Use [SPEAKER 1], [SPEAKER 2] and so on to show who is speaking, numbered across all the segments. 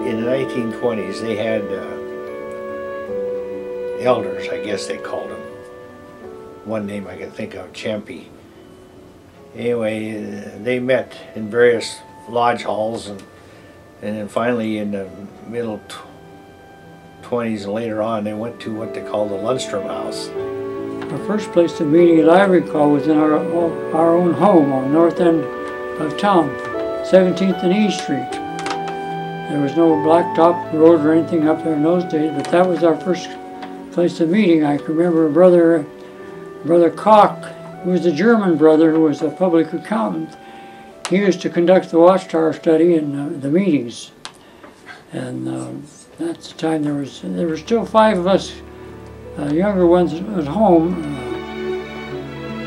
[SPEAKER 1] in the 1920s, they had elders, I guess they called them. One name I can think of, Champy. Anyway, they met in various lodge halls, and then finally in the middle 20s and later on, they went to what they call the Lundstrom House.
[SPEAKER 2] Our first place of meeting that I recall was in our own home on the north end of town, 17th and E Street. There was no blacktop road or anything up there in those days, but that was our first place of meeting. I can remember Brother Koch, who was a German brother who was a public accountant. He used to conduct the Watchtower study and the meetings. And that's the time there were still 5 of us younger ones at home.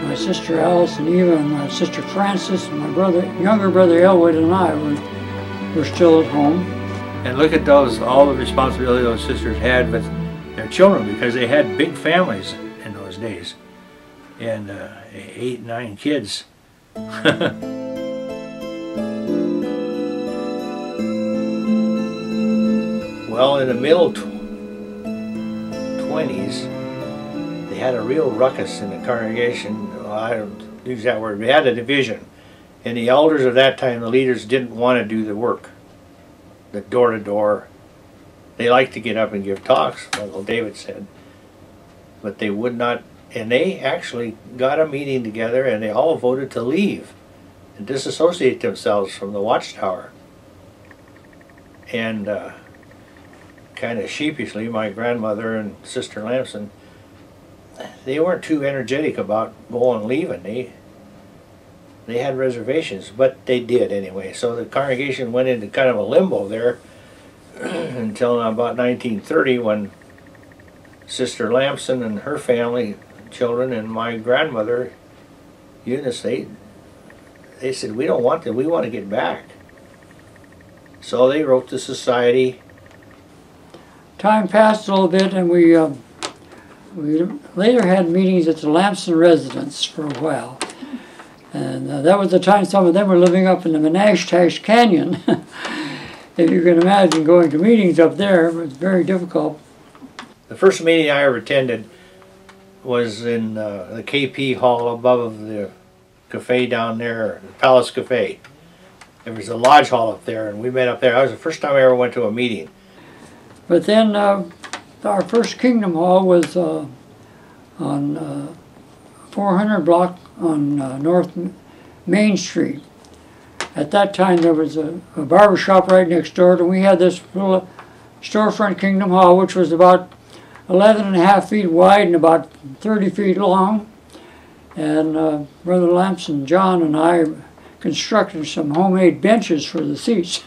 [SPEAKER 2] My sister Alice and Eva and my sister Frances and my younger brother Elwood and I were still at home.
[SPEAKER 1] And look at all the responsibility those sisters had with their children, because they had big families in those days. And 8, 9 kids. Well, in the middle 20s, they had a real ruckus in the congregation. Well, I don't use that word. We had a division. And the elders of that time, the leaders, didn't want to do the work. The door-to-door. They liked to get up and give talks, Uncle David said. But they would not. And they actually got a meeting together and they all voted to leave and disassociate themselves from the Watchtower. And kind of sheepishly, my grandmother and Sister Lamson, they weren't too energetic about going and leaving. They had reservations, but they did anyway. So the congregation went into kind of a limbo there until about 1930, when Sister Lamson and her family, children, and my grandmother, Eunice, they said, we don't want to, we want to get back. So they wrote the society.
[SPEAKER 2] Time passed a little bit, and we later had meetings at the Lamson residence for a while. And that was the time some of them were living up in the Menashtash Canyon. If you can imagine going to meetings up there, it was very difficult.
[SPEAKER 1] The first meeting I ever attended was in the KP Hall above the cafe down there, the Palace Cafe. There was a lodge hall up there, and we met up there. That was the first time I ever went to a meeting.
[SPEAKER 2] But then our first Kingdom Hall was on 400 block on North Main Street. At that time there was a barber shop right next door, and we had this little storefront Kingdom Hall, which was about 11.5 feet wide and about 30 feet long. And Brother Lamson, John, and I constructed some homemade benches for the seats.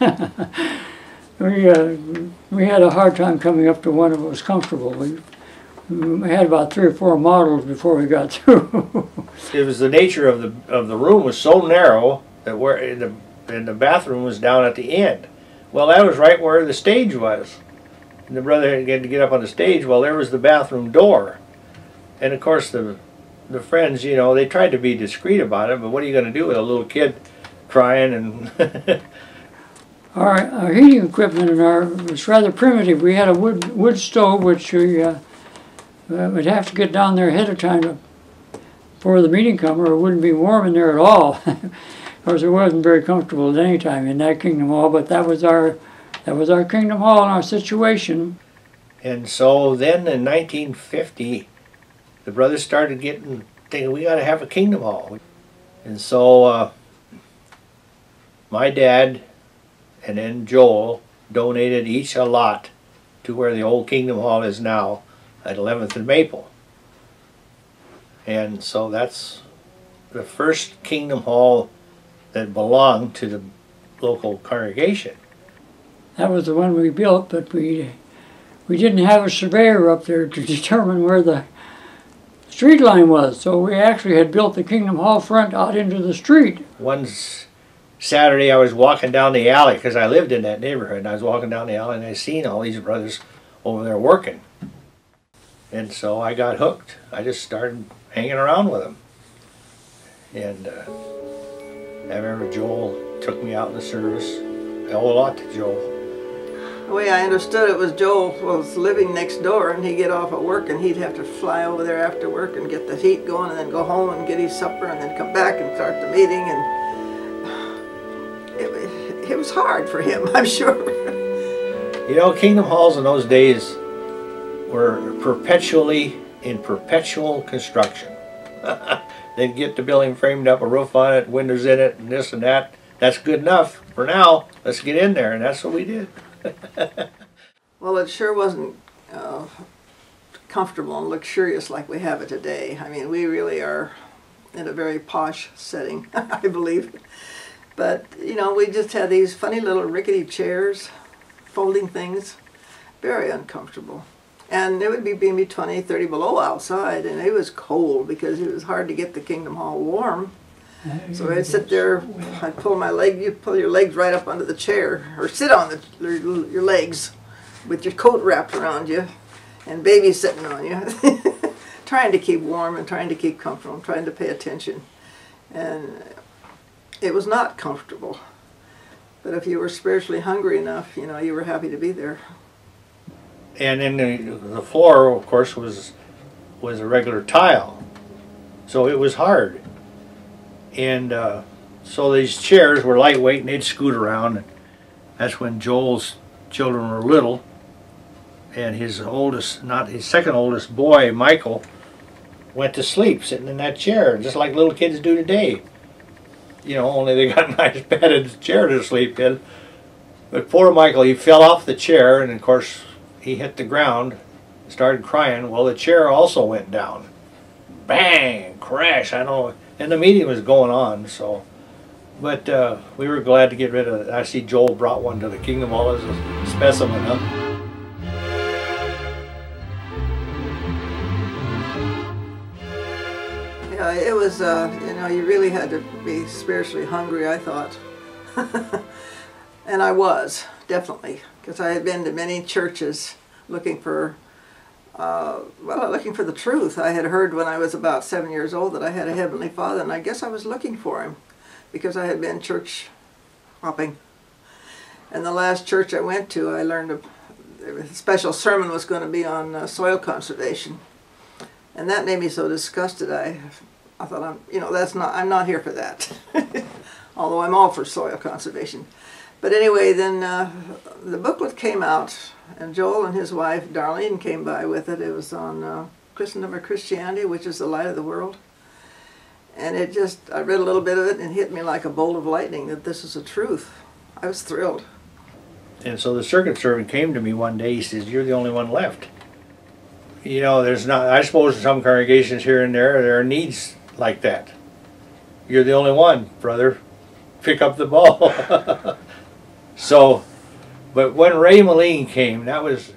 [SPEAKER 2] We had a hard time coming up to one that was comfortable. We had about 3 or 4 models before we got through.
[SPEAKER 1] It was the nature of the room was so narrow that and the bathroom was down at the end. Well, that was right where the stage was. And the brother had to get up on the stage. Well, there was the bathroom door. And of course the friends, you know, they tried to be discreet about it, but what are you going to do with a little kid crying and
[SPEAKER 2] Our heating equipment was rather primitive. We had a wood stove, which we would have to get down there ahead of time before the meeting come, or it wouldn't be warm in there at all. Of course, it wasn't very comfortable at any time in that Kingdom Hall, but that was our Kingdom Hall and our situation.
[SPEAKER 1] And so then in 1950, the brothers started thinking, we got to have a Kingdom Hall. And so my dad and then Joel donated each a lot to where the old Kingdom Hall is now at 11th and Maple. And so that's the first Kingdom Hall that belonged to the local congregation.
[SPEAKER 2] That was the one we built, but we didn't have a surveyor up there to determine where the street line was. So we actually had built the Kingdom Hall front out into the street.
[SPEAKER 1] One Saturday I was walking down the alley, because I lived in that neighborhood, and I was walking down the alley and I seen all these brothers over there working. And so I got hooked. I just started hanging around with them. And I remember Joel took me out in the service. I owe a lot to Joel.
[SPEAKER 3] The way I understood it was Joel was living next door, and he'd get off at work and he'd have to fly over there after work and get the heat going and then go home and get his supper and then come back and start the meeting. And it was hard for him, I'm sure.
[SPEAKER 1] You know, Kingdom Halls in those days were perpetually in perpetual construction. They'd get the building framed up, a roof on it, windows in it, and this and that. That's good enough for now. Let's get in there, and that's what we did.
[SPEAKER 3] Well, it sure wasn't comfortable and luxurious like we have it today. I mean, we really are in a very posh setting, I believe. But, you know, we just had these funny little rickety chairs, folding things, very uncomfortable. And it would be maybe 20, 30 below outside, and it was cold because it was hard to get the Kingdom Hall warm. So I'd sit there, I'd pull my leg, you pull your legs right up under the chair, or sit on your legs with your coat wrapped around you, and baby sitting on you, trying to keep warm and trying to keep comfortable, and trying to pay attention. And it was not comfortable. But if you were spiritually hungry enough, you know, you were happy to be there.
[SPEAKER 1] And then the floor, of course, was a regular tile, so it was hard. And so these chairs were lightweight and they'd scoot around. And that's when Joel's children were little, and his oldest, not his second oldest boy, Michael, went to sleep sitting in that chair, just like little kids do today. You know, only they got a nice padded chair to sleep in. But poor Michael, he fell off the chair, and of course he hit the ground, started crying. Well, the chair also went down. Bang! Crash! I don't know. And the meeting was going on, so. But we were glad to get rid of it. I see Joel brought one to the Kingdom Hall as a specimen, huh?
[SPEAKER 3] Yeah, it was, you know, you really had to be spiritually hungry, I thought. And I was, definitely, because I had been to many churches looking for, looking for the truth. I had heard when I was about 7 years old that I had a Heavenly Father, and I guess I was looking for Him because I had been church hopping. And the last church I went to, I learned a special sermon was going to be on soil conservation. And that made me so disgusted. I thought, I'm not here for that. Although I'm all for soil conservation. But anyway, then the booklet came out, and Joel and his wife, Darlene, came by with it. It was on Christendom or Christianity, which is the light of the world. And it just, I read a little bit of it, and it hit me like a bolt of lightning that this is the truth. I was thrilled.
[SPEAKER 1] And so the circuit servant came to me one day. He says, "You're the only one left." You know, there's not, I suppose in some congregations here and there are needs like that. You're the only one, brother. Pick up the ball. So, but when Ray Moline came, that was,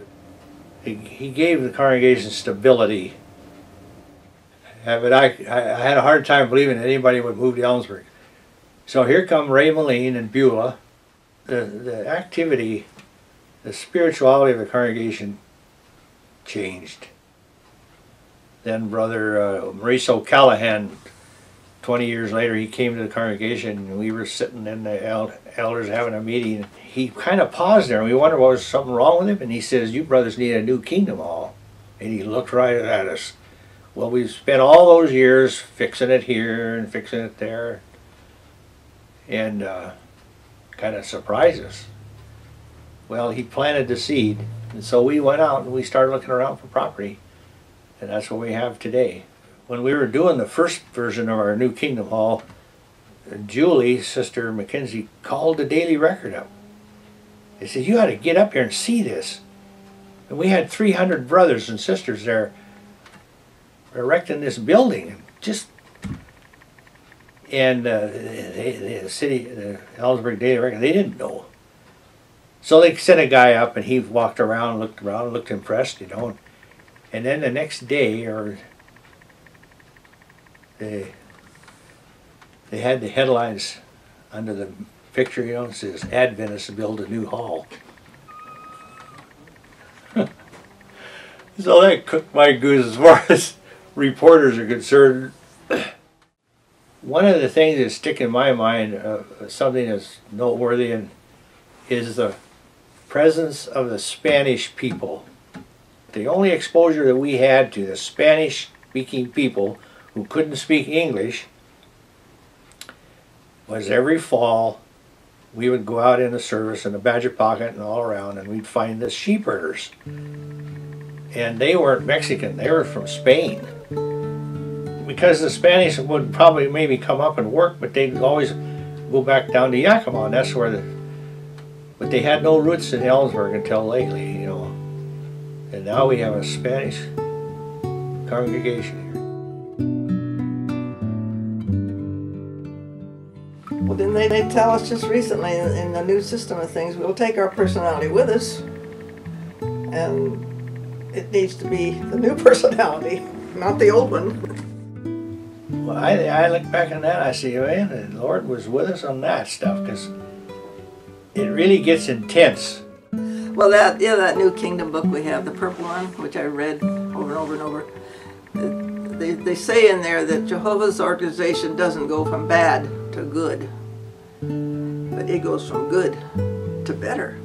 [SPEAKER 1] he gave the congregation stability. But I had a hard time believing that anybody would move to Ellensburg. So here come Ray Moline and Beulah. The activity, the spirituality of the congregation changed. Then Brother Maurice O'Callahan, 20 years later, he came to the congregation, and we were sitting in the elders having a meeting. He kind of paused there, and we wondered, was something wrong with him? And he says, "You brothers need a new Kingdom Hall." And he looked right at us. Well, we've spent all those years fixing it here and fixing it there, and kind of surprised us. Well, he planted the seed, and so we went out and we started looking around for property, and that's what we have today. When we were doing the first version of our new Kingdom Hall, Julie, Sister Mackenzie, called the Daily Record up. They said, "You ought to get up here and see this." And we had 300 brothers and sisters there erecting this building. And the city, the Ellensburg Daily Record, they didn't know. So they sent a guy up, and he walked around, looked impressed, you know. And then the next day, or they had the headlines under the picture, you know, it says, "Adventists build a new hall." So that cooked my goose as far as reporters are concerned. One of the things that stick in my mind, something that's noteworthy, is the presence of the Spanish people. The only exposure that we had to the Spanish-speaking people who couldn't speak English was every fall we would go out in the service in the Badger Pocket and all around, and we'd find the sheep herders. And they weren't Mexican, they were from Spain. Because the Spanish would probably maybe come up and work, but they'd always go back down to Yakima, and that's where but they had no roots in Ellensburg until lately, you know. And now we have a Spanish congregation here.
[SPEAKER 3] Well, didn't they tell us just recently in the new system of things, we'll take our personality with us, and it needs to be the new personality, not the old one.
[SPEAKER 1] Well, I look back on that, I see, man, the Lord was with us on that stuff, because it really gets intense.
[SPEAKER 3] Well, that New Kingdom book we have, the purple one, which I read over and over and over, they say in there that Jehovah's organization doesn't go from bad to good, but it goes from good to better.